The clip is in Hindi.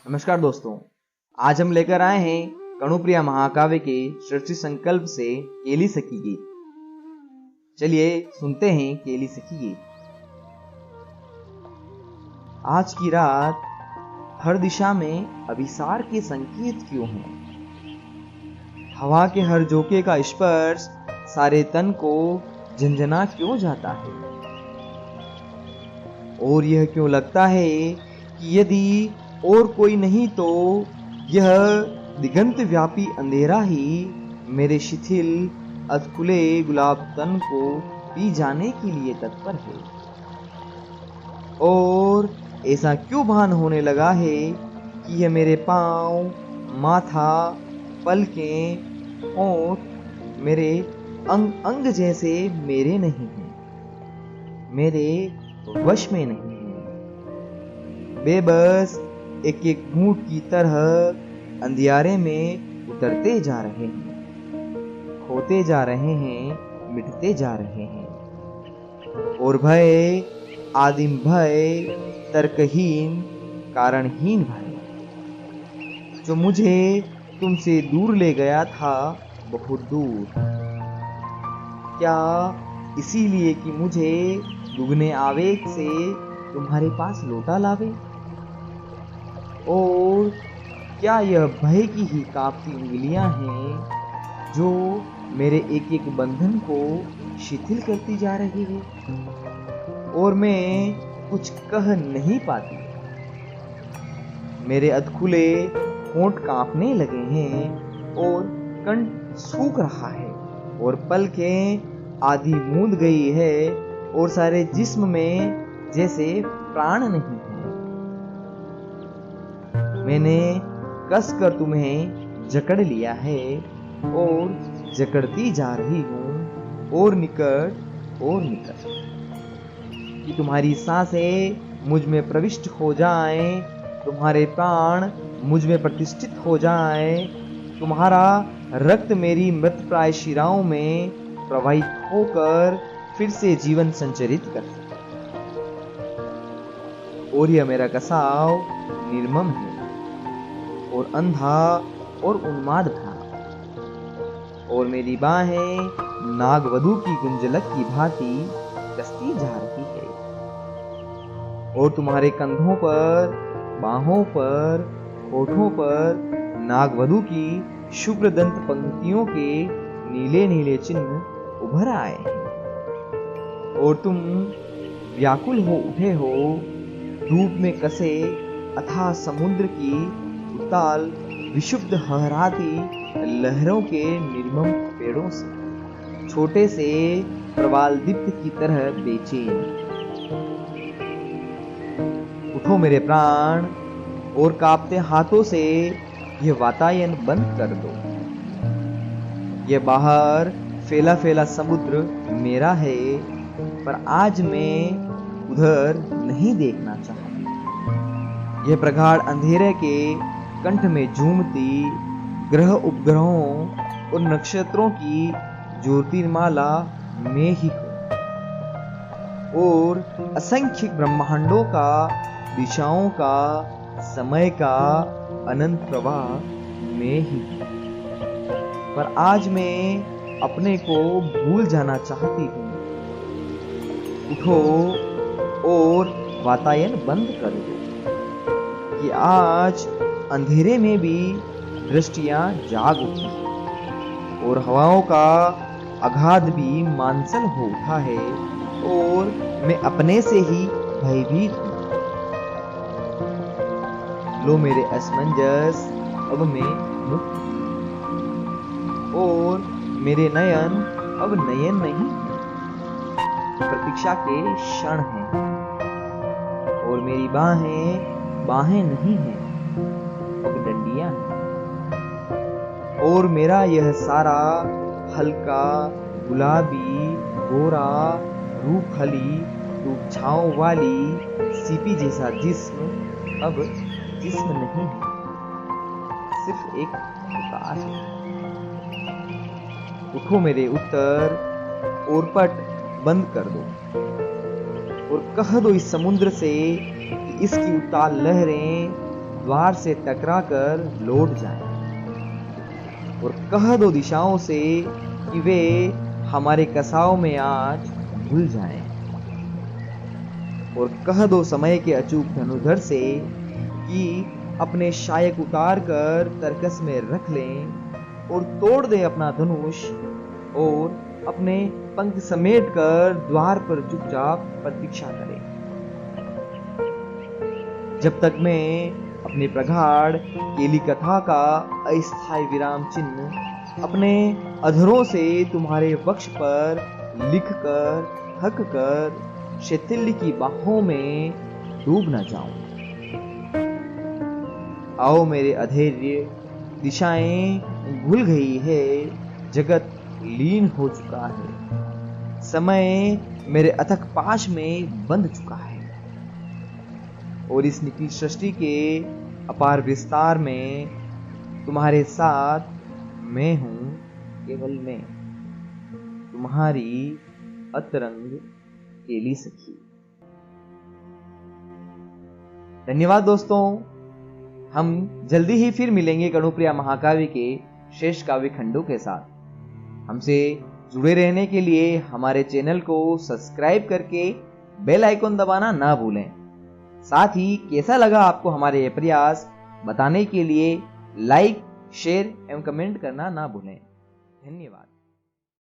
नमस्कार दोस्तों, आज हम लेकर आए हैं कणुप्रिया महाकाव्य के सृष्टि संकल्प से केली सखी गीत। चलिए सुनते हैं केली सखी गीत। आज की रात हर दिशा में अभिसार के संकेत क्यों हैं? हवा के हर झोंके का स्पर्श सारे तन को झंझना क्यों जाता है? और यह क्यों लगता है कि यदि और कोई नहीं तो यह दिगंत व्यापी अंधेरा ही मेरे शिथिल अधकुले गुलाब तन को पी जाने के लिए तत्पर है। और ऐसा क्यों भान होने लगा है कि यह मेरे पांव, माथा, पलकें, होंठ मेरे अंग अंग जैसे मेरे नहीं हैं, मेरे वश में नहीं है। बेबस एक एक घूंट की तरह अंधियारे में उतरते जा रहे हैं, खोते जा रहे हैं, मिटते जा रहे हैं। और भय, आदिम भय, तर्कहीन, कारणहीन भय, जो मुझे तुमसे दूर ले गया था, बहुत दूर। क्या इसीलिए कि मुझे दुगने आवेग से तुम्हारे पास लौटा लावे? और क्या यह भय की ही कांपती उंगलियां हैं जो मेरे एक एक बंधन को शिथिल करती जा रही है? और मैं कुछ कह नहीं पाती। मेरे अधखुले होंठ कांपने लगे हैं और कंठ सूख रहा है और पलकें आधी मूंद गई है और सारे जिस्म में जैसे प्राण नहीं है। मैंने कसकर तुम्हें जकड़ लिया है और जकड़ती जा रही हूं और निकट कि तुम्हारी सांसें मुझ में प्रविष्ट हो जाएं, तुम्हारे प्राण मुझ में प्रतिष्ठित हो जाएं, तुम्हारा रक्त मेरी मृतप्राय शिराओं में प्रवाहित होकर फिर से जीवन संचरित कर सके। और यह मेरा कसाव निर्मम है और अंधा और उन्माद भरा, और मेरी बाहें नागवधू की गुंजलक की भांति कसती जा रही है। और तुम्हारे कंधों पर, बाहों पर, होठों पर नागवधू की शुभ्र दंत पंक्तियों के नीले नीले चिन्ह उभर आए हैं। और तुम व्याकुल हो उठे हो धूप में कसे अथाह समुद्र की उताल विशुद्ध हहराती लहरों के निर्मम पेड़ों से, छोटे से प्रवाल दीप्त की तरह बेचैन। उठो मेरे प्राण और कांपते हाथों से यह वातायन बंद कर दो। यह बाहर फैला फैला समुद्र मेरा है, पर आज मैं उधर नहीं देखना चाहता। यह प्रगाढ़ अंधेरे के कंठ में झूमती ग्रह उपग्रहों और नक्षत्रों की ज्योतिर्माला में ही हूं, और असंख्य ब्रह्मांडों का, दिशाओं का, समय का अनंत प्रवाह में ही हूं। पर आज मैं अपने को भूल जाना चाहती हूं। उठो और वातायन बंद कर दो कि आज अंधेरे में भी दृष्टियां जाग उठी और हवाओं का अगाध भी मानसल हो उठा है और मैं अपने से ही भयभीत हूं। लो मेरे असमंजस, अब मैं मुक्त और मेरे नयन अब नयन नहीं, प्रतीक्षा के क्षण हैं। और मेरी बाहें नहीं हैं, अब डंडियां हैं। और मेरा यह सारा हल्का गुलाबी गोरा रूखली रूप छांव वाली सीपी जैसा जिस्म अब जिस्म नहीं है, सिर्फ एक पुकार है। उठो मेरे उत्तर और पट बंद कर दो और कह दो इस समुद्र से कि इसकी उताल लहरें द्वार से टकराकर लौट जाएं और कह दो दिशाओं से कि वे हमारे कसाव में आज घुल जाएं और कह दो समय के अचूक धनुधर से कि अपने शायक उतार कर तरकस में रख लें और तोड़ दे अपना धनुष और अपने पंख समेट कर द्वार पर चुपचाप प्रतीक्षा करें, जब तक मैं अपने प्रगाढ़ केली कथा का अस्थायी विराम चिन्ह अपने अधरों से तुम्हारे वक्ष पर लिख कर थक कर शैथिल्य की बाहों में डूब न जाऊं। आओ मेरे अधैर्य, दिशाएं भूल गई है, जगत लीन हो चुका है, समय मेरे अथक पाश में बंध चुका है और इस निखिल सृष्टि के अपार विस्तार में तुम्हारे साथ मैं हूं, केवल मैं, तुम्हारी अतरंग केली सखी। धन्यवाद दोस्तों, हम जल्दी ही फिर मिलेंगे कणुप्रिया महाकाव्य के शेष काव्य खंडों के साथ। हमसे जुड़े रहने के लिए हमारे चैनल को सब्सक्राइब करके बेल आइकन दबाना ना भूलें। साथ ही कैसा लगा आपको हमारे ये प्रयास बताने के लिए लाइक, शेयर एवं कमेंट करना ना भूलें। धन्यवाद।